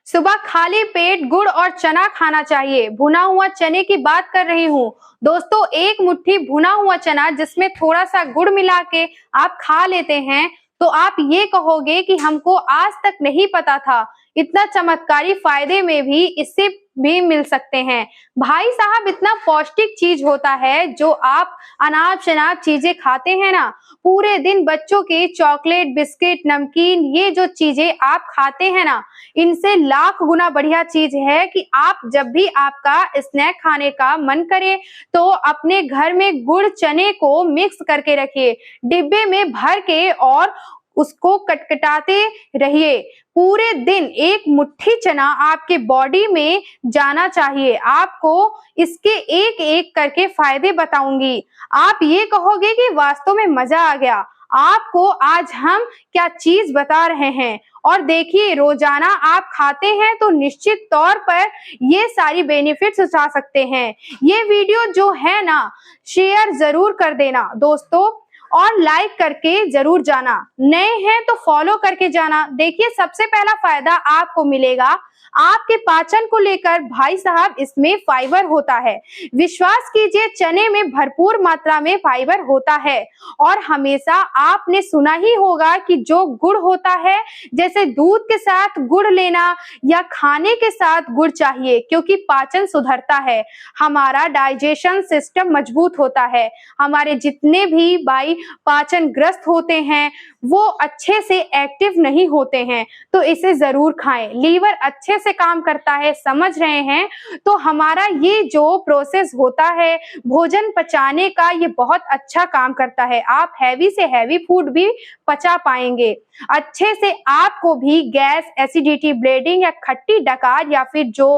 सुबह खाली पेट गुड़ और चना खाना चाहिए। भुना हुआ चने की बात कर रही हूँ दोस्तों। एक मुट्ठी भुना हुआ चना जिसमें थोड़ा सा गुड़ मिला के आप खा लेते हैं तो आप ये कहोगे कि हमको आज तक नहीं पता था इतना चमत्कारी फायदे में भी इससे भी मिल सकते हैं। भाई साहब, इतना पौष्टिक चीज होता है जो आप अनाप शनाप चीजें खाते हैं ना, पूरे दिन बच्चों के चॉकलेट, बिस्किट, नमकीन, ये जो चीजें आप खाते हैं ना, इनसे लाख गुना बढ़िया चीज है कि आप जब भी आपका स्नैक खाने का मन करे तो अपने घर में गुड़ चने को मिक्स करके रखिए, डिब्बे में भर के, और उसको कटकटाते रहिए। पूरे दिन एक मुट्ठी चना आपके बॉडी में जाना चाहिए। आपको इसके एक एक करके फायदे बताऊंगी। आप ये कहोगे कि वास्तव में मजा आ गया। आपको आज हम क्या चीज बता रहे हैं, और देखिए, रोजाना आप खाते हैं तो निश्चित तौर पर ये सारी बेनिफिट्स उठा सकते हैं। ये वीडियो जो है ना, शेयर जरूर कर देना दोस्तों, और लाइक करके जरूर जाना। नए हैं तो फॉलो करके जाना। देखिए, सबसे पहला फायदा आपको मिलेगा आपके पाचन को लेकर। भाई साहब, इसमें फाइबर होता है। विश्वास कीजिए, चने में भरपूर मात्रा में फाइबर होता है। और हमेशा आपने सुना ही होगा कि जो गुड़ होता है, जैसे दूध के साथ गुड़ लेना या खाने के साथ गुड़ चाहिए, क्योंकि पाचन सुधरता है, हमारा डाइजेशन सिस्टम मजबूत होता है। हमारे जितने भी भाई पाचन ग्रस्त होते हैं वो अच्छे से एक्टिव नहीं होते हैं, तो इसे जरूर खाएं। लीवर अच्छे से काम करता है, समझ रहे हैं? तो हमारा ये जो प्रोसेस होता है भोजन पचाने का, ये बहुत अच्छा काम करता है। आप हैवी से हैवी फूड भी पचा पाएंगे अच्छे से। आपको भी गैस, एसिडिटी, ब्लीडिंग या खट्टी डकार या फिर जो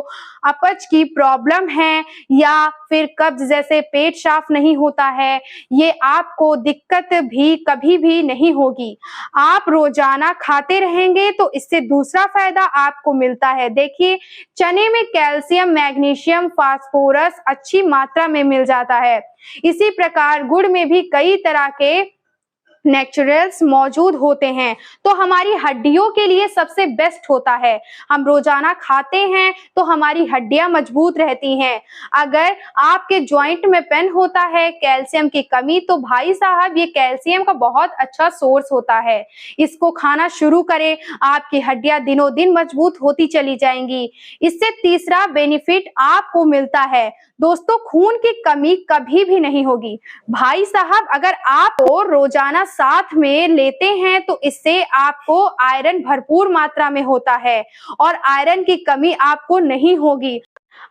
अपच की प्रॉब्लम है या फिर कब्ज जैसे पेट साफ नहीं होता है, ये आपको दिक्कत भी कभी भी नहीं होगी। आप रोजाना खाते रहेंगे तो इससे दूसरा फायदा आपको मिलता है। देखिए, चने में कैल्शियम, मैग्नीशियम, फास्फोरस अच्छी मात्रा में मिल जाता है। इसी प्रकार गुड़ में भी कई तरह के नेचुरल्स मौजूद होते हैं, तो हमारी हड्डियों के लिए सबसे बेस्ट होता है। हम रोजाना खाते हैं तो हमारी हड्डियां मजबूत रहती हैं। अगर आपके जॉइंट में पेन होता है, कैल्शियम की कमी, तो भाई साहब, ये कैल्शियम का बहुत अच्छा सोर्स होता है। इसको खाना शुरू करें, आपकी हड्डियां दिनों दिन मजबूत होती चली जाएंगी। इससे तीसरा बेनिफिट आपको मिलता है दोस्तों, खून की कमी कभी भी नहीं होगी। भाई साहब, अगर आप रोजाना साथ में लेते हैं तो इससे आपको आयरन भरपूर मात्रा में होता है और आयरन की कमी आपको नहीं होगी।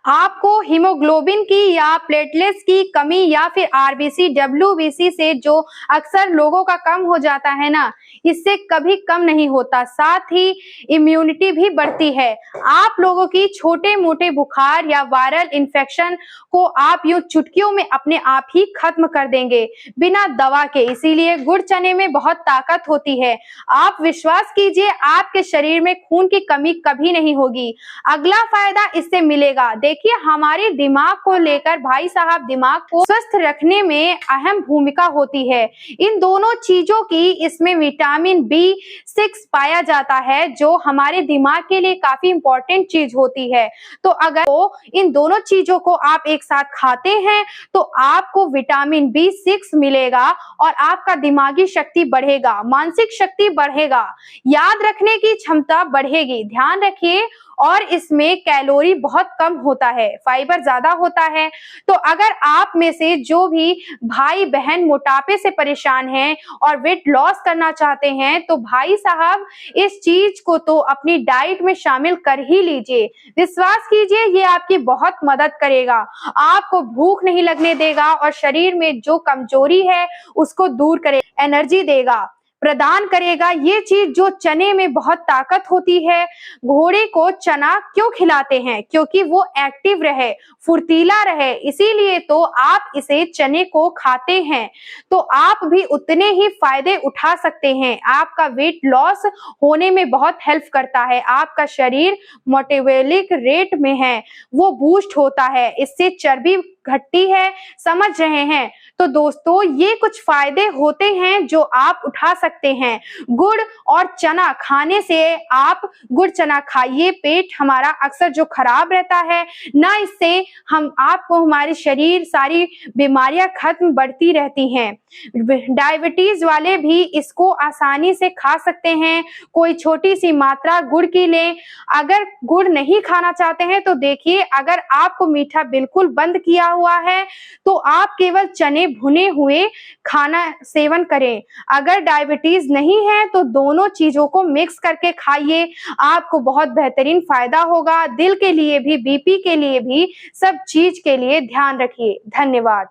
आपको हीमोग्लोबिन की या प्लेटलेट्स की कमी या फिर आरबीसी, डब्ल्यूबीसी से जो अक्सर लोगों का कम हो जाता है ना, इससे कभी कम नहीं होता। साथ ही इम्यूनिटी भी बढ़ती है। आप लोगों की छोटे मोटे बुखार या वायरल इन्फेक्शन को आप यूं चुटकियों में अपने आप ही खत्म कर देंगे बिना दवा के। इसीलिए गुड़ चने में बहुत ताकत होती है। आप विश्वास कीजिए, आपके शरीर में खून की कमी कभी नहीं होगी। अगला फायदा इससे मिलेगा, देखिए, हमारे दिमाग को लेकर भाई साहब, दिमाग को स्वस्थ रखने में अहम भूमिका होती है। इन दोनों चीजों की इसमें विटामिन B6 पाया जाता है, जो हमारे दिमाग के लिए काफी इंपॉर्टेंट चीज होती है। तो अगर इन दोनों चीजों को आप एक साथ खाते हैं तो आपको विटामिन B6 मिलेगा और आपका दिमागी शक्ति बढ़ेगा, मानसिक शक्ति बढ़ेगा, याद रखने की क्षमता बढ़ेगी। ध्यान रखिए, और इसमें कैलोरी बहुत कम होता है, फाइबर ज्यादा होता है। तो अगर आप में से जो भी भाई बहन मोटापे से परेशान हैं और वेट लॉस करना चाहते हैं, तो भाई साहब, इस चीज को तो अपनी डाइट में शामिल कर ही लीजिए। विश्वास कीजिए, ये आपकी बहुत मदद करेगा, आपको भूख नहीं लगने देगा और शरीर में जो कमजोरी है उसको दूर करेगा, एनर्जी देगा, प्रदान करेगा। ये चीज जो चने में बहुत ताकत होती है। घोड़े को चना क्यों खिलाते हैं? क्योंकि वो एक्टिव रहे, फुर्तीला रहे, इसीलिए तो आप इसे चने को खाते हैं। तो आप भी उतने ही फायदे उठा सकते हैं। आपका वेट लॉस होने में बहुत हेल्प करता है। आपका शरीर मेटाबॉलिक रेट में है, वो बूस्ट होता है। इससे चर्बी घटती है, समझ रहे हैं। तो दोस्तों ये कुछ फायदे होते हैं जो आप उठा सकते हैं। गुड़ और चना खाने से आप गुड़ चना खाइए, पेट हमारा अक्सर जो खराब रहता है ना, इससे हम आपको हमारे शरीर सारी बीमारियां खत्म बढ़ती रहती हैं। डायबिटीज वाले भी इसको आसानी से खा सकते हैं। कोई छोटी सी मात्रा गुड़ की लें। अगर गुड़ नहीं खाना चाहते हैं तो देखिए, अगर आपको मीठा बिल्कुल बंद किया हुआ है तो आप केवल चने भुने हुए खाना सेवन करें। अगर डायबिटीज नहीं है तो दोनों चीजों को मिक्स करके खाइए, आपको बहुत बेहतरीन फायदा होगा। दिल के लिए भी, बीपी के लिए भी, सब चीज के लिए ध्यान रखिए। धन्यवाद।